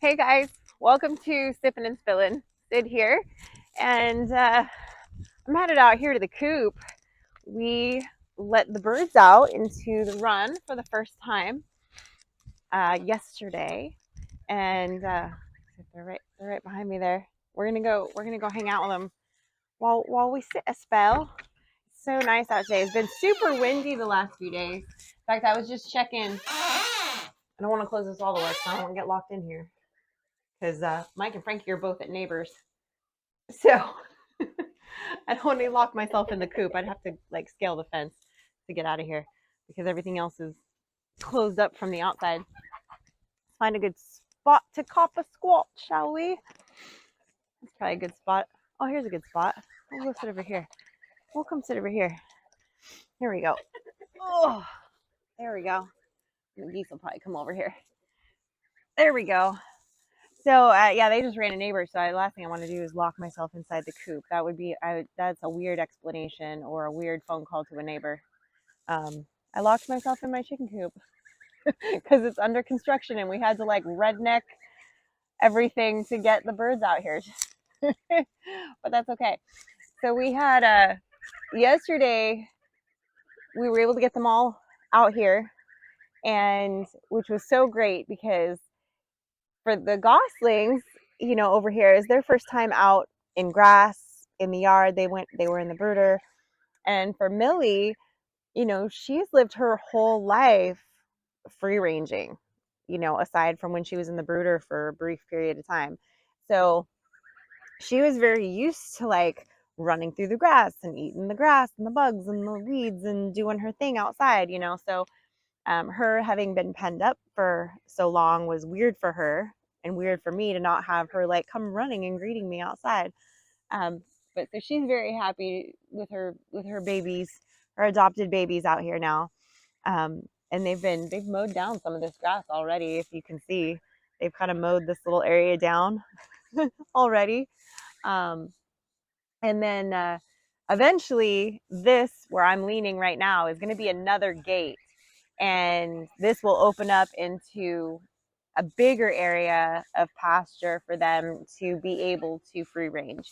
Hey guys, welcome to Sippin Spillin. Syd here, and I'm headed out here to the coop. We let the birds out into the run for the first time yesterday, and they're right behind me there. We're gonna go hang out with them while we sit a spell. It's so nice out today. It's been super windy the last few days. In fact, I was just checking. I don't want to close this all the way, so I don't want to get locked in here because Mike and Frankie are both at neighbors. So I don't want to lock myself in the coop. I'd have to like scale the fence to get out of here because everything else is closed up from the outside. Let's find a good spot to cop a squat, shall we? That's probably a good spot. Oh, here's a good spot. We'll go sit over here. We'll come sit over here. Here we go. Oh, there we go. The geese will probably come over here. There we go. So yeah, they just ran a neighbor. So last thing I want to do is lock myself inside the coop. That would be that's a weird explanation or a weird phone call to a neighbor. I locked myself in my chicken coop because it's under construction and we had to like redneck everything to get the birds out here. But that's okay. So we had yesterday we were able to get them all out here, and which was so great because for the goslings, over here is their first time out in grass in the yard. They were in the brooder, and for Millie, she's lived her whole life free ranging, aside from when she was in the brooder for a brief period of time. So she was very used to like running through the grass and eating the grass and the bugs and the weeds and doing her thing outside. So her having been penned up for so long was weird for her and weird for me to not have her like come running and greeting me outside. But so she's very happy with her babies, her adopted babies out here now. And they've mowed down some of this grass already. If you can see, they've kind of mowed this little area down already. Um, and then eventually, this where I'm leaning right now is going to be another gate, and this will open up into a bigger area of pasture for them to be able to free range.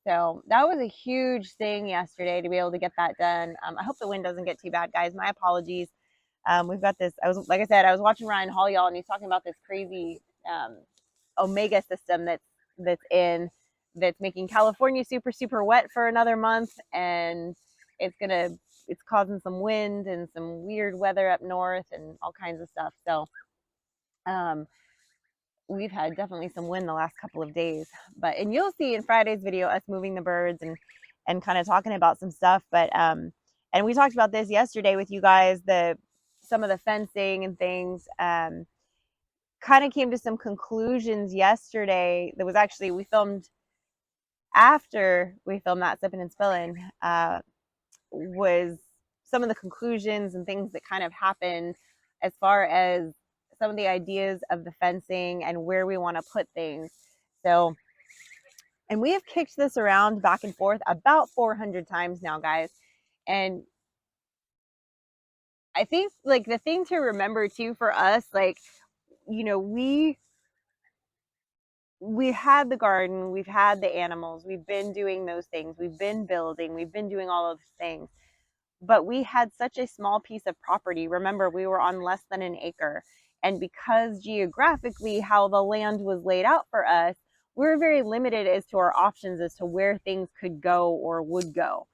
So that was a huge thing yesterday to be able to get that done. I hope the wind doesn't get too bad, guys. My apologies. We've got this. Like I said, I was watching Ryan Hall, y'all, and he's talking about this crazy omega system that's making California super super wet for another month, and it's causing some wind and some weird weather up north and all kinds of stuff. So um, we've had definitely some wind the last couple of days, and you'll see in Friday's video us moving the birds and kind of talking about some stuff. But and we talked about this yesterday with you guys, some of the fencing and things. Kind of came to some conclusions yesterday. That was actually we filmed after we filmed that Sippin and Spillin. Was some of the conclusions and things that kind of happened as far as some of the ideas of the fencing and where we want to put things. So, and we have kicked this around back and forth about 400 times now, guys. And I think like the thing to remember too for us, like, we had the garden, we've had the animals, we've been doing those things, we've been building, we've been doing all of those things. But we had such a small piece of property. Remember, we were on less than an acre. And because geographically how the land was laid out for us, we were very limited as to our options as to where things could go or would go.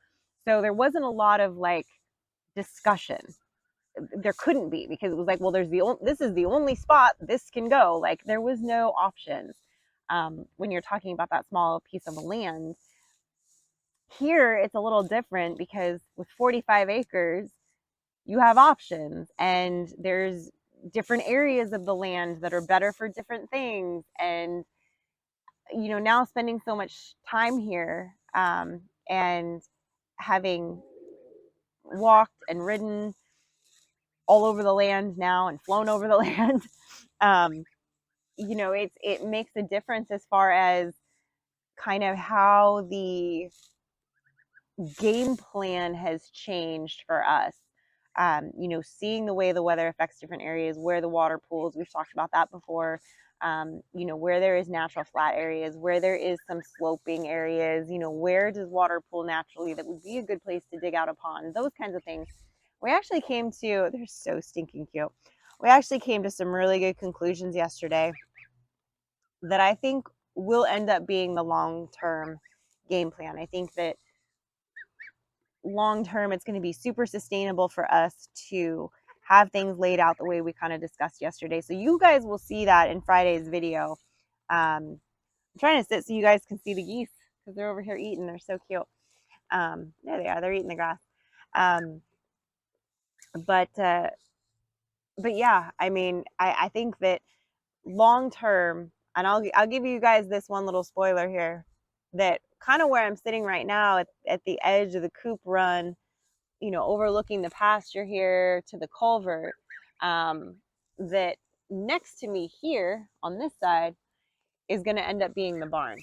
So there wasn't a lot of like discussion. There couldn't be because it was like, well, this is the only spot this can go. Like there was no options when you're talking about that small piece of land. Here, it's a little different because with 45 acres, you have options and there's different areas of the land that are better for different things. And, now spending so much time here and having walked and ridden all over the land now and flown over the land, um, it makes a difference as far as kind of how the game plan has changed for us. Seeing the way the weather affects different areas, where the water pools, we've talked about that before. where there is natural flat areas, where there is some sloping areas, where does water pool naturally that would be a good place to dig out a pond, those kinds of things. We actually came to, they're so stinking cute. We actually came to some really good conclusions yesterday that I think will end up being the long-term game plan. I think that long term, it's going to be super sustainable for us to have things laid out the way we kind of discussed yesterday. So you guys will see that in Friday's video. I'm trying to sit so you guys can see the geese because they're over here eating. They're so cute. There they are. They're eating the grass. Um, but yeah, I mean, I think that long term, and I'll give you guys this one little spoiler here, that kind of where I'm sitting right now at the edge of the coop run, overlooking the pasture here to the culvert, that next to me here on this side is going to end up being the barn.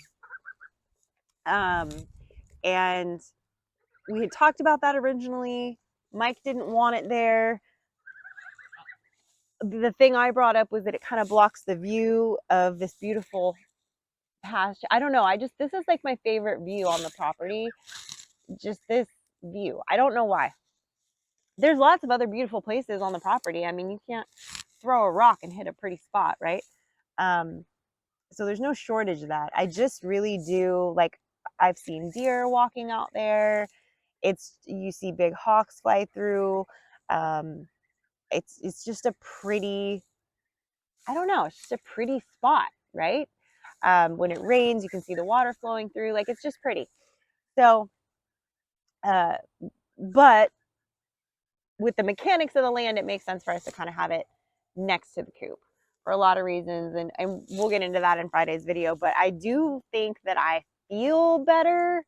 And we had talked about that originally. Mike didn't want it there. The thing I brought up was that it kind of blocks the view of this beautiful pasture. I don't know. This is like my favorite view on the property. Just this view. I don't know why. There's lots of other beautiful places on the property. I mean, you can't throw a rock and hit a pretty spot, right? So there's no shortage of that. I just really do like, I've seen deer walking out there. You see big hawks fly through. It's just a pretty, I don't know, it's just a pretty spot, right? When it rains, you can see the water flowing through. Like, it's just pretty. So, but with the mechanics of the land, it makes sense for us to kind of have it next to the coop for a lot of reasons. And we'll get into that in Friday's video. But I do think that I feel better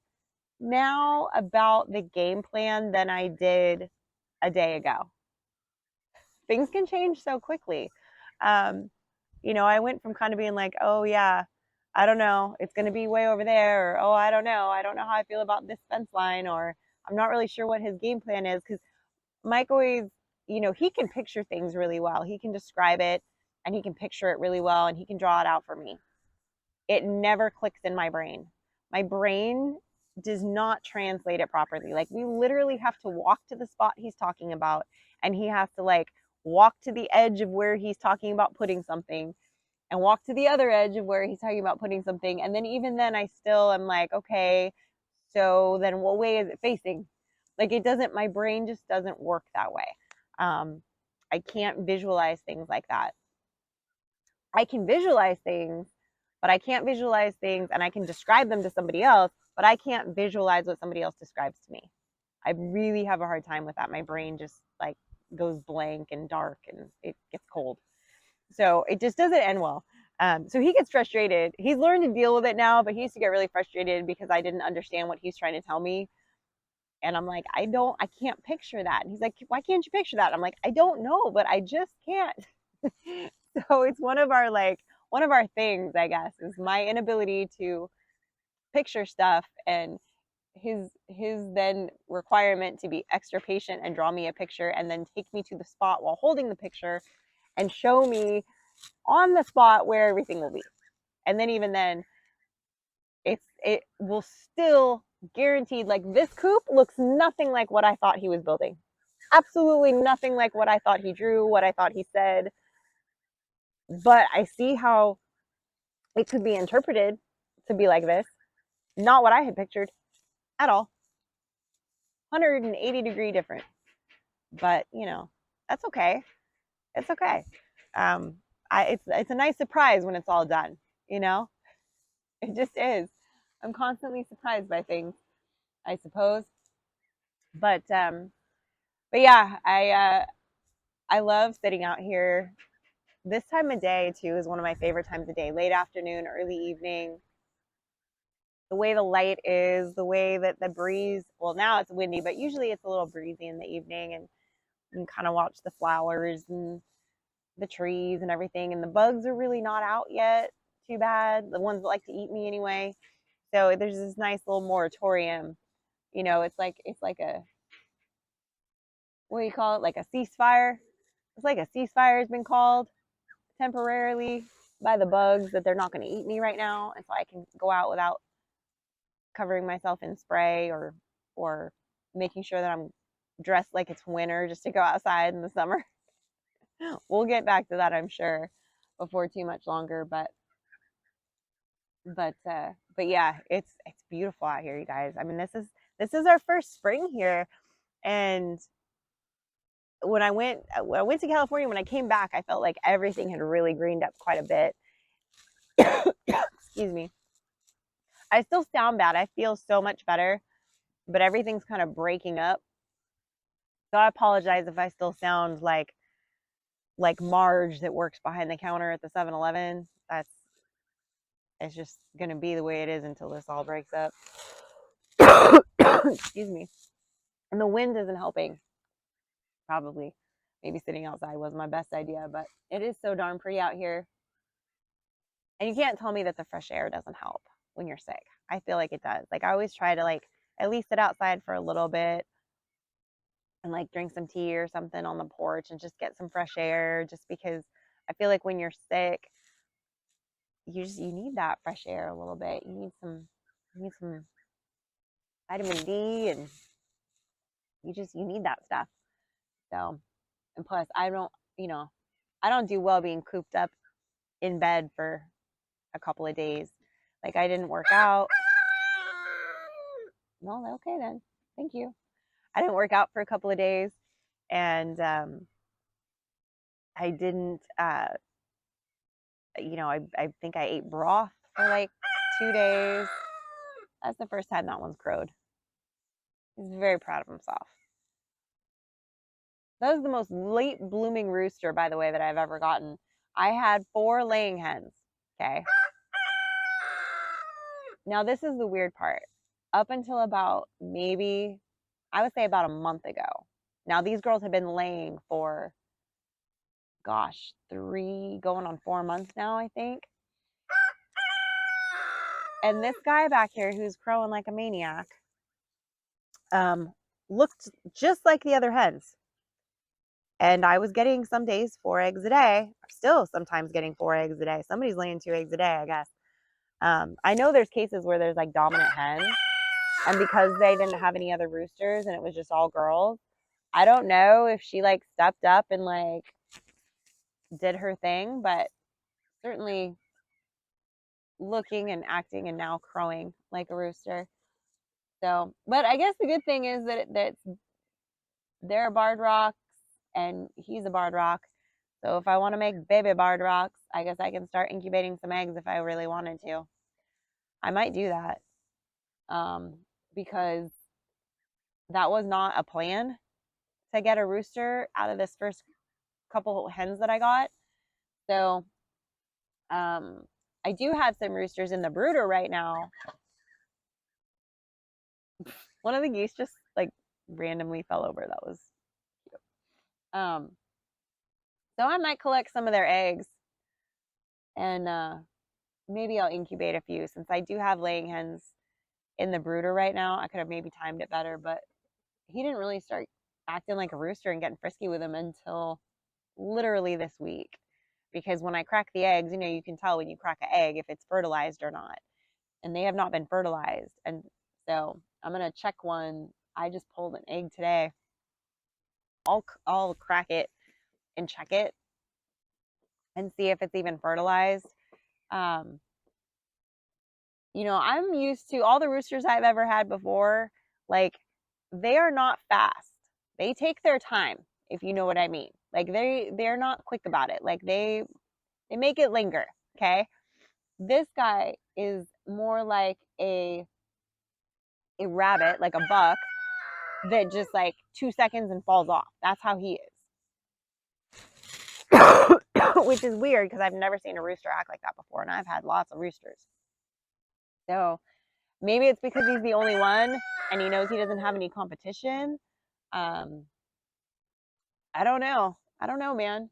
now about the game plan than I did a day ago. Things can change so quickly. I went from kind of being like, oh yeah, I don't know, it's going to be way over there, or oh, I don't know how I feel about this fence line, or I'm not really sure what his game plan is, because Mike always, he can picture things really well. He can describe it and he can picture it really well and he can draw it out for me. It never clicks in my brain. My brain does not translate it properly. Like, we literally have to walk to the spot he's talking about, and he has to like walk to the edge of where he's talking about putting something and walk to the other edge of where he's talking about putting something. And then even then I still am like, okay, so then what way is it facing? Like, it doesn't, my brain just doesn't work that way. I can't visualize things like that. I can visualize things, but I can't visualize things, and I can describe them to somebody else, but I can't visualize what somebody else describes to me. I really have a hard time with that. My brain just like goes blank and dark and it gets cold. So it just doesn't end well. So he gets frustrated. He's learned to deal with it now, but he used to get really frustrated because I didn't understand what he's trying to tell me. And I'm like, I can't picture that. And he's like, why can't you picture that? I'm like, I don't know, but I just can't. So it's one of our things, I guess, is my inability to picture stuff, and his then requirement to be extra patient and draw me a picture and then take me to the spot while holding the picture and show me on the spot where everything will be. And then even then, it will still guaranteed, like, this coop looks nothing like what I thought he was building. Absolutely nothing like what I thought he drew, what I thought he said. But I see how it could be interpreted to be like this. Not what I had pictured at all. 180-degree different. But, that's okay. It's okay. It's a nice surprise when it's all done, It just is. I'm constantly surprised by things, I suppose. But yeah, I love sitting out here. This time of day too is one of my favorite times of day. Late afternoon, early evening. The way the light is, the way that the breeze, well, now it's windy, but usually it's a little breezy in the evening, and you can kind of watch the flowers and the trees and everything. And the bugs are really not out yet too bad. The ones that like to eat me anyway. So there's this nice little moratorium. It's like a, what do you call it? Like a ceasefire. It's like a ceasefire has been called temporarily by the bugs that they're not going to eat me right now, and so I can go out without covering myself in spray or making sure that I'm dressed like it's winter just to go outside in the summer. We'll get back to that, I'm sure, before too much longer. But yeah, it's beautiful out here, you guys. I mean, this is our first spring here, and when I went to California, when I came back, I felt like everything had really greened up quite a bit. Excuse me. I still sound bad. I feel so much better, but everything's kind of breaking up. So I apologize if I still sound like Marge that works behind the counter at the 7-Eleven. It's just going to be the way it is until this all breaks up. Excuse me. And the wind isn't helping. Probably. Maybe sitting outside was my best idea, but it is so darn pretty out here. And you can't tell me that the fresh air doesn't help when you're sick. I feel like it does. Like I always try to at least sit outside for a little bit and drink some tea or something on the porch and just get some fresh air, just because I feel like when you're sick, you need that fresh air a little bit. You need some vitamin D, and you need that stuff. So, and plus I don't do well being cooped up in bed for a couple of days. Like I didn't work out. Well, okay then. Thank you. I didn't work out for a couple of days, and I didn't I think I ate broth for like 2 days. That's the first time that one's crowed. He's very proud of himself. That was the most late blooming rooster, by the way, that I've ever gotten. I had 4 laying hens. Okay. Now this is the weird part. Up until about maybe, I would say about a month ago. Now these girls have been laying for, gosh, 3 going on 4 months now, I think. And this guy back here who's crowing like a maniac looked just like the other hens. And I was getting some days 4 eggs a day. Still sometimes getting 4 eggs a day. Somebody's laying 2 eggs a day, I guess. I know there's cases where there's like dominant hens, and because they didn't have any other roosters and it was just all girls, I don't know if she stepped up and did her thing, but certainly looking and acting and now crowing like a rooster. So, but I guess the good thing is that they're barred rocks and he's a barred rock. So if I want to make baby barred rocks, I guess I can start incubating some eggs if I really wanted to. I might do that because that was not a plan to get a rooster out of this first couple hens that I got. So I do have some roosters in the brooder right now. One of the geese just randomly fell over. That was cute. So I might collect some of their eggs and maybe I'll incubate a few, since I do have laying hens in the brooder right now. I could have maybe timed it better, but he didn't really start acting like a rooster and getting frisky with him until literally this week. Because when I crack the eggs, you can tell when you crack an egg if it's fertilized or not. And they have not been fertilized. And so I'm going to check one. I just pulled an egg today. I'll crack it and check it and see if it's even fertilized. I'm used to all the roosters I've ever had before. They are not fast. They take their time, if you know what I mean. They're not quick about it. They make it linger. Okay. This guy is more like a rabbit, like a buck, that just 2 seconds and falls off. That's how he is. Which is weird because I've never seen a rooster act like that before, and I've had lots of roosters. So maybe it's because he's the only one and he knows he doesn't have any competition. I don't know. I don't know, man.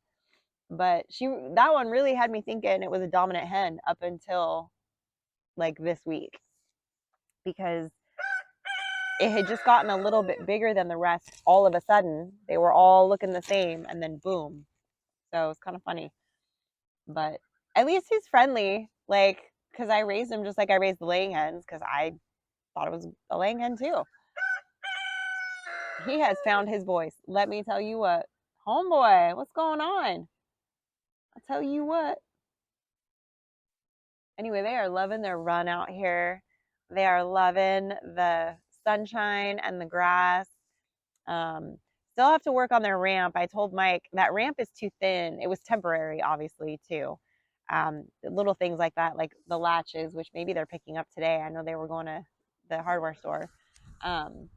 But that one really had me thinking it was a dominant hen up until this week, because it had just gotten a little bit bigger than the rest all of a sudden. They were all looking the same, and then boom. So it's kind of funny. But At least he's friendly, like, because I raised him just like I raised the laying hens, because I thought it was a laying hen too. He has found his voice. Let me tell you what, homeboy, what's going on? I'll tell you what. Anyway, they are loving their run out here. They are loving the sunshine and the grass. Um, Still have to work on their ramp. I told Mike that ramp is too thin. It was temporary, obviously, too. Little things like that, like the latches, which maybe they're picking up today. I know they were going to the hardware store. Um,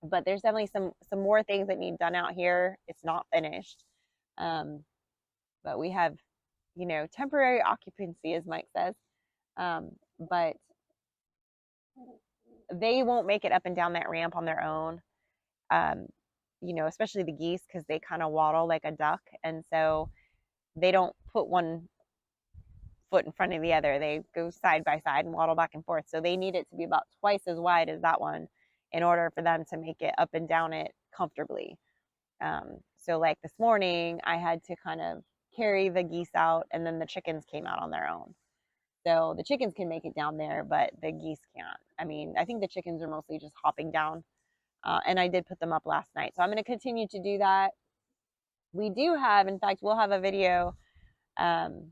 but there's definitely some more things that need done out here. It's not finished. Um, but we have, temporary occupancy, as Mike says. But they won't make it up and down that ramp on their own. Um, Especially the geese, because they kind of waddle like a duck. And so they don't put one foot in front of the other. They go side by side and waddle back and forth. So they need it to be about twice as wide as that one in order for them to make it up and down it comfortably. So like this morning, I had to kind of carry the geese out, and then the chickens came out on their own. So the chickens can make it down there, but the geese can't. I mean, I think the chickens are mostly just hopping down. And I did put them up last night. So I'm going to continue to do that. We do have, in fact, we'll have a video um,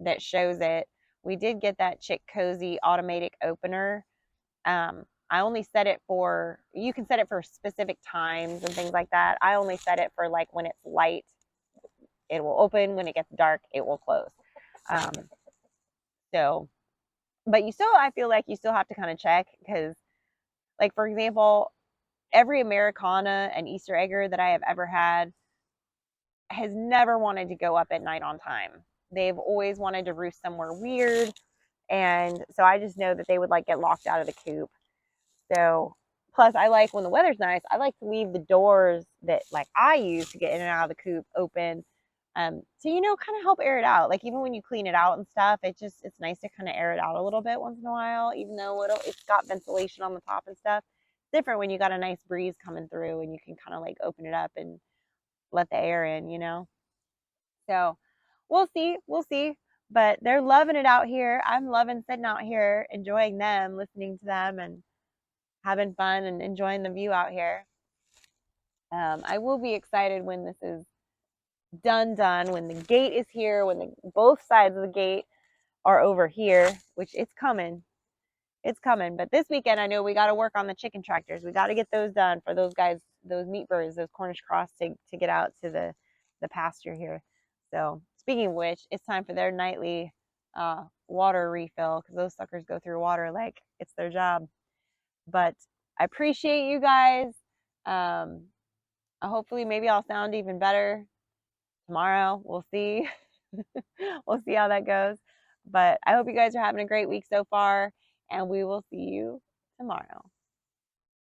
that shows it. We did get that Chick Cozy automatic opener. I only set it for, you can set it for specific times and things like that. I only set it for like when it's light, it will open. When it gets dark, it will close. Um, so, but you still, I feel like you still have to kind of check, because, like, for example, every Americana and Easter egger that I have ever had has never wanted to go up at night on time. They've always wanted to roost somewhere weird. And so I just know that they would like get locked out of the coop. So, plus I like, when the weather's nice, I like to leave the doors that like I use to get in and out of the coop open. So, kind of help air it out. Like, even when you clean it out and stuff, it's nice to kind of air it out a little bit once in a while, even though it's got ventilation on the top and stuff. It's different when you got a nice breeze coming through and you can kind of like open it up and let the air in. So we'll see. We'll see. But they're loving it out here. I'm loving sitting out here, enjoying them, listening to them, and having fun and enjoying the view out here. I will be excited when this is done, when the gate is here, when both sides of the gate are over here, which it's coming. It's coming. But this weekend, I know we got to work on the chicken tractors. We got to get those done for those guys, those meat birds, those Cornish cross, to get out to the pasture here. So, speaking of which, it's time for their nightly water refill, because those suckers go through water like it's their job. But I appreciate you guys. Hopefully, maybe I'll sound even better tomorrow. We'll see. We'll see how that goes. But I hope you guys are having a great week so far, and we will see you tomorrow.